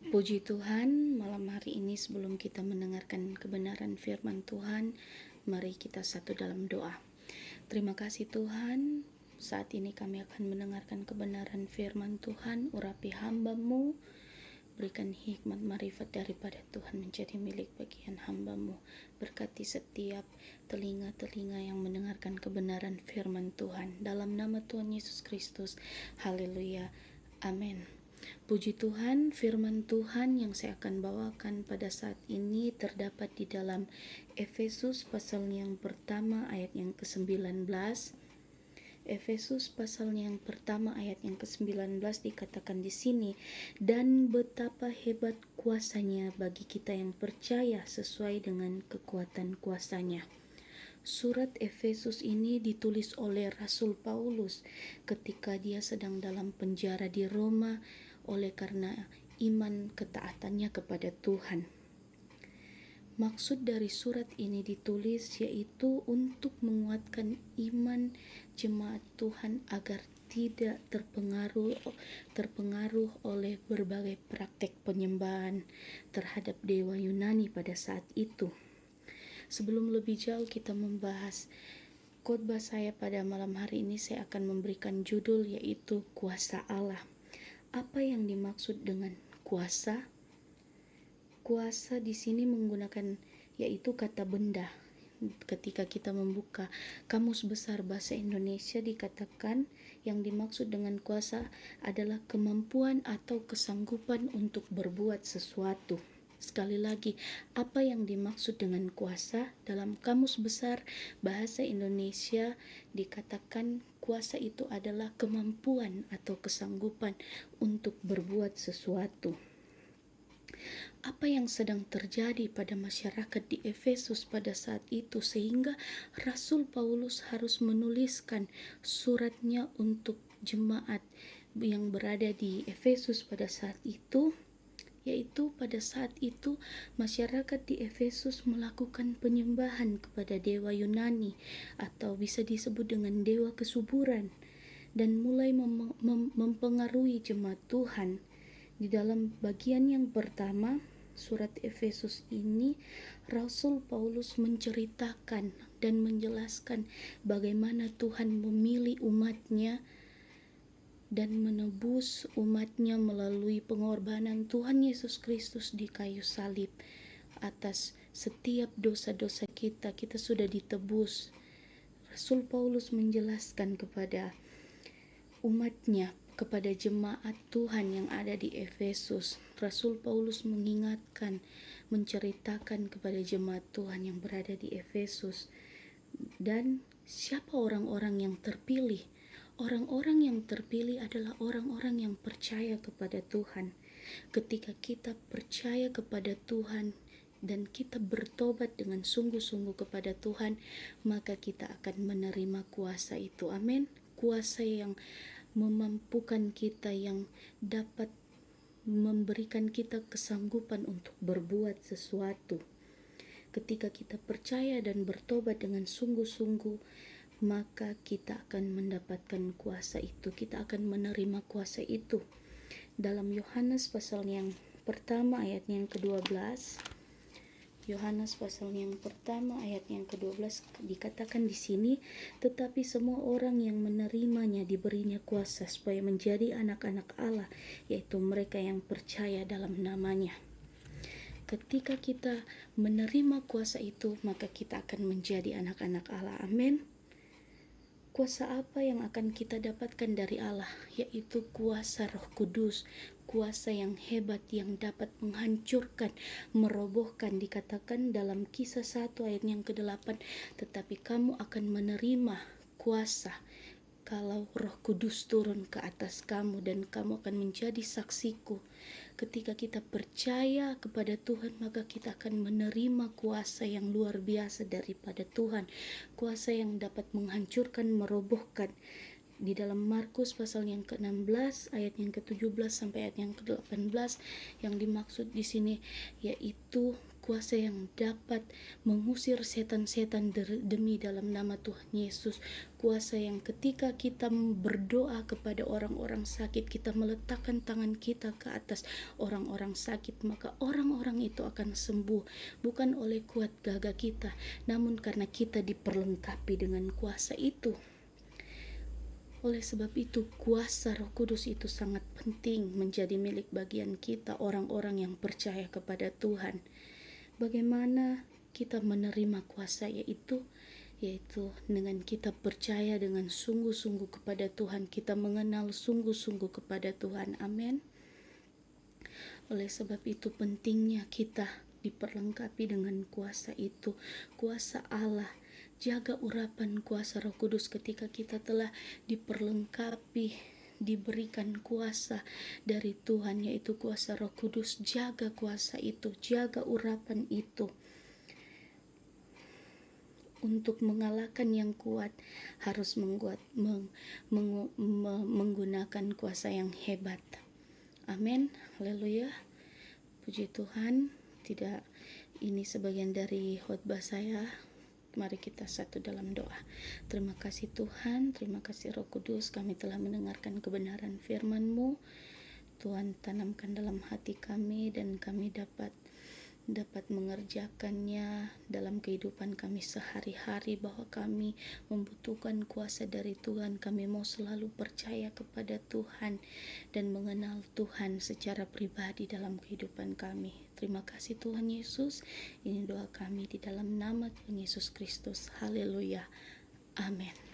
Puji Tuhan, malam hari ini sebelum kita mendengarkan kebenaran firman Tuhan, mari kita satu dalam doa. Terima kasih Tuhan, saat ini kami akan mendengarkan kebenaran firman Tuhan. Urapi hamba-Mu, berikan hikmat marifat daripada Tuhan menjadi milik bagian hamba-Mu. Berkati setiap telinga-telinga yang mendengarkan kebenaran firman Tuhan. Dalam nama Tuhan Yesus Kristus, haleluya, amin. Puji Tuhan, firman Tuhan yang saya akan bawakan pada saat ini terdapat di dalam Efesus pasal yang pertama ayat yang ke-19. Efesus pasal yang pertama ayat yang ke-19 dikatakan di sini, dan betapa hebat kuasanya bagi kita yang percaya sesuai dengan kekuatan kuasanya. Surat Efesus ini ditulis oleh Rasul Paulus ketika dia sedang dalam penjara di Roma oleh karena iman ketaatannya kepada Tuhan. Maksud dari surat ini ditulis yaitu untuk menguatkan iman jemaat Tuhan agar tidak terpengaruh oleh berbagai praktek penyembahan terhadap dewa Yunani pada saat itu. Sebelum lebih jauh kita membahas khotbah saya pada malam hari ini, saya akan memberikan judul yaitu kuasa Allah. Apa yang dimaksud dengan kuasa? Kuasa di sini menggunakan yaitu kata benda. Ketika kita membuka Kamus Besar Bahasa Indonesia dikatakan yang dimaksud dengan kuasa adalah kemampuan atau kesanggupan untuk berbuat sesuatu. Sekali lagi, apa yang dimaksud dengan kuasa? Dalam Kamus Besar Bahasa Indonesia dikatakan kuasa itu adalah kemampuan atau kesanggupan untuk berbuat sesuatu. Apa yang sedang terjadi pada masyarakat di Efesus pada saat itu sehingga Rasul Paulus harus menuliskan suratnya untuk jemaat yang berada di Efesus pada saat itu? Yaitu pada saat itu masyarakat di Efesus melakukan penyembahan kepada dewa Yunani atau bisa disebut dengan dewa kesuburan dan mulai mempengaruhi jemaat Tuhan. Di dalam bagian yang pertama surat Efesus ini Rasul Paulus menceritakan dan menjelaskan bagaimana Tuhan memilih umatnya dan menebus umatnya melalui pengorbanan Tuhan Yesus Kristus di kayu salib. Atas setiap dosa-dosa kita sudah ditebus. Rasul Paulus menjelaskan kepada umatnya, kepada jemaat Tuhan yang ada di Efesus. Rasul Paulus mengingatkan, menceritakan kepada jemaat Tuhan yang berada di Efesus. Dan siapa orang-orang yang terpilih? Orang-orang yang terpilih adalah orang-orang yang percaya kepada Tuhan. Ketika kita percaya kepada Tuhan dan kita bertobat dengan sungguh-sungguh kepada Tuhan, maka kita akan menerima kuasa itu. Amin. Kuasa yang memampukan kita, yang dapat memberikan kita kesanggupan untuk berbuat sesuatu. Ketika kita percaya dan bertobat dengan sungguh-sungguh, maka kita akan mendapatkan kuasa itu, kita akan menerima kuasa itu. Dalam Yohanes pasal yang pertama ayat yang ke-12, Yohanes pasal yang pertama ayat yang ke-12 dikatakan di sini, tetapi semua orang yang menerimanya diberinya kuasa supaya menjadi anak-anak Allah, yaitu mereka yang percaya dalam namanya. Ketika kita menerima kuasa itu, maka kita akan menjadi anak-anak Allah. Amin. Kuasa apa yang akan kita dapatkan dari Allah? Yaitu kuasa Roh Kudus, kuasa yang hebat yang dapat menghancurkan, merobohkan. Dikatakan dalam Kisah 1 ayat yang ke-8, tetapi kamu akan menerima kuasa kalau Roh Kudus turun ke atas kamu dan kamu akan menjadi saksiku. Ketika kita percaya kepada Tuhan, maka kita akan menerima kuasa yang luar biasa daripada Tuhan. Kuasa yang dapat menghancurkan, merobohkan. di dalam Markus pasal yang ke-16 ayat yang ke-17 sampai ayat yang ke-18. Yang dimaksud di sini yaitu kuasa yang dapat mengusir setan-setan demi dalam nama Tuhan Yesus. Kuasa yang ketika kita berdoa kepada orang-orang sakit, kita meletakkan tangan kita ke atas orang-orang sakit, maka orang-orang itu akan sembuh, bukan oleh kuat gagah kita, namun karena kita diperlengkapi dengan kuasa itu. Oleh sebab itu, kuasa Roh Kudus itu sangat penting menjadi milik bagian kita, orang-orang yang percaya kepada Tuhan. Bagaimana kita menerima kuasa yaitu dengan kita percaya dengan sungguh-sungguh kepada Tuhan, kita mengenal sungguh-sungguh kepada Tuhan. Amin. Oleh sebab itu pentingnya kita diperlengkapi dengan kuasa itu, kuasa Allah. Jaga urapan kuasa Roh Kudus ketika kita telah diperlengkapi, diberikan kuasa dari Tuhan, yaitu kuasa Roh Kudus. Jaga kuasa itu, jaga urapan itu. Untuk mengalahkan yang kuat harus menggunakan kuasa yang hebat. Amin. Haleluya. Puji Tuhan. Tidak, ini sebagian dari khotbah saya. Mari kita satu dalam doa. Terima kasih Tuhan, terima kasih Roh Kudus, kami telah mendengarkan kebenaran firman-Mu. Tuhan, tanamkan dalam hati kami dan kami dapat mengerjakannya dalam kehidupan kami sehari-hari, bahwa kami membutuhkan kuasa dari Tuhan. Kami mau selalu percaya kepada Tuhan dan mengenal Tuhan secara pribadi dalam kehidupan kami. Terima kasih Tuhan Yesus. Ini doa kami di dalam nama Tuhan Yesus Kristus. Haleluya. Amin.